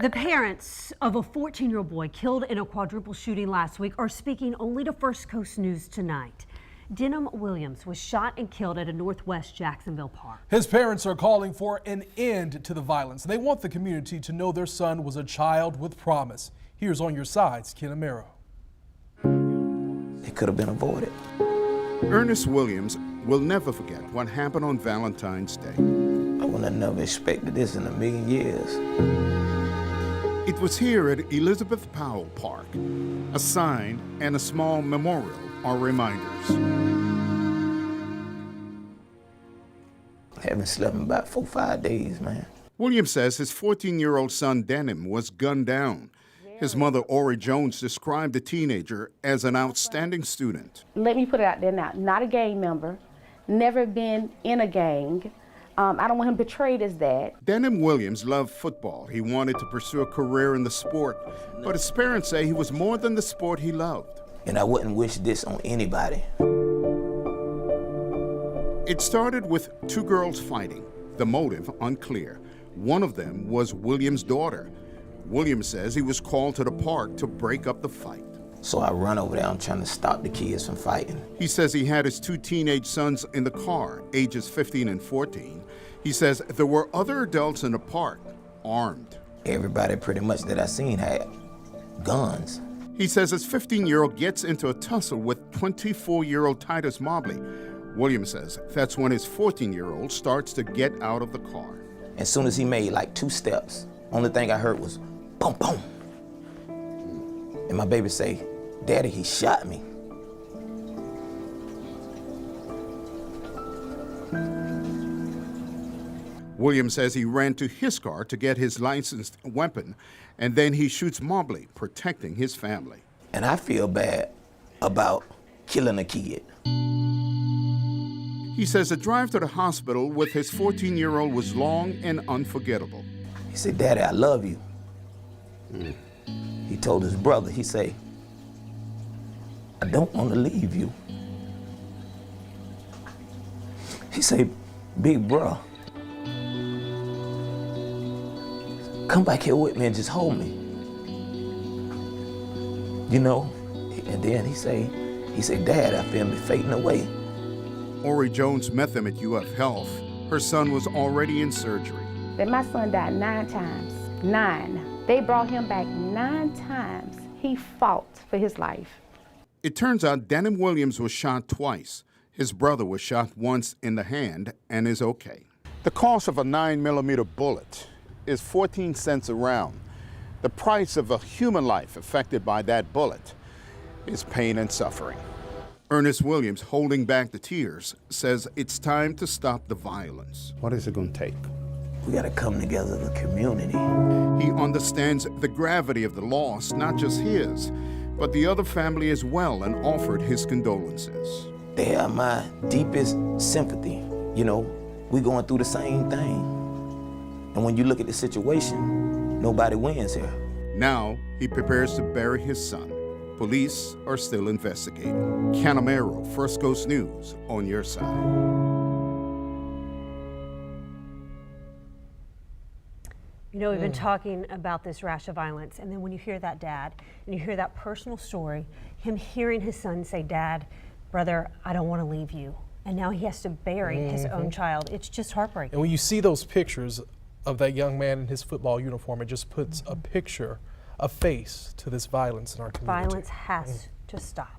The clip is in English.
The parents of a 14-year-old boy killed in a quadruple shooting last week are speaking only to First Coast News tonight. Denham Williams was shot and killed at a Northwest Jacksonville park. His parents are calling for an end to the violence. They want the community to know their son was a child with promise. Here's On Your Side's Ken Amaro. It could have been avoided. Ernest Williams will never forget what happened on Valentine's Day. I would have never expected this in a million years. It was here at Elizabeth Powell Park. A sign and a small memorial are reminders. I haven't slept in about 4 or 5 days, man. Williams says his 14-year-old son, Denham, was gunned down. His mother, Ori Jones, described the teenager as an outstanding student. Let me put it out there now, not a gang member, never been in a gang. I don't want him portrayed as that. Denham Williams loved football. He wanted to pursue a career in the sport, but his parents say he was more than the sport he loved. And I wouldn't wish this on anybody. It started with two girls fighting, the motive unclear. One of them was Williams' daughter. Williams says he was called to the park to break up the fight. So I run over there, I'm trying to stop the kids from fighting. He says he had his two teenage sons in the car, ages 15 and 14. He says there were other adults in the park, armed. Everybody pretty much that I seen had guns. He says his 15-year-old gets into a tussle with 24-year-old Titus Mobley. Williams says that's when his 14-year-old starts to get out of the car. As soon as he made like 2 steps, only thing I heard was boom, boom. And my baby say, "Daddy, he shot me." Williams says he ran to his car to get his licensed weapon, and then he shoots Mobley, protecting his family. And I feel bad about killing a kid. He says the drive to the hospital with his 14-year-old was long and unforgettable. He said, "Daddy, I love you." He told his brother, he said, "I don't want to leave you." He said, "Big bro, come back here with me and just hold me." You know, and then he said, "Dad, I feel me fading away." Ori Jones met them at UF Health. Her son was already in surgery. That my son died 9 times, 9. They brought him back 9 times. He fought for his life. It turns out Denham Williams was shot twice. His brother was shot once in the hand and is okay. The cost of a 9mm bullet is 14 cents a round. The price of a human life affected by that bullet is pain and suffering. Ernest Williams, holding back the tears, says it's time to stop the violence. What is it going to take? We gotta come together as a community. He understands the gravity of the loss, not just his, but the other family as well, and offered his condolences. They have my deepest sympathy. You know, we going through the same thing. And when you look at the situation, nobody wins here. Now, he prepares to bury his son. Police are still investigating. Ken Amaro, First Coast News, On Your Side. You know, we've been talking about this rash of violence, and then when you hear that dad, and you hear that personal story, him hearing his son say, "Dad, brother, I don't want to leave you," and now he has to bury his own child, it's just heartbreaking. And when you see those pictures of that young man in his football uniform, it just puts a picture, a face to this violence in our community. Violence has to stop.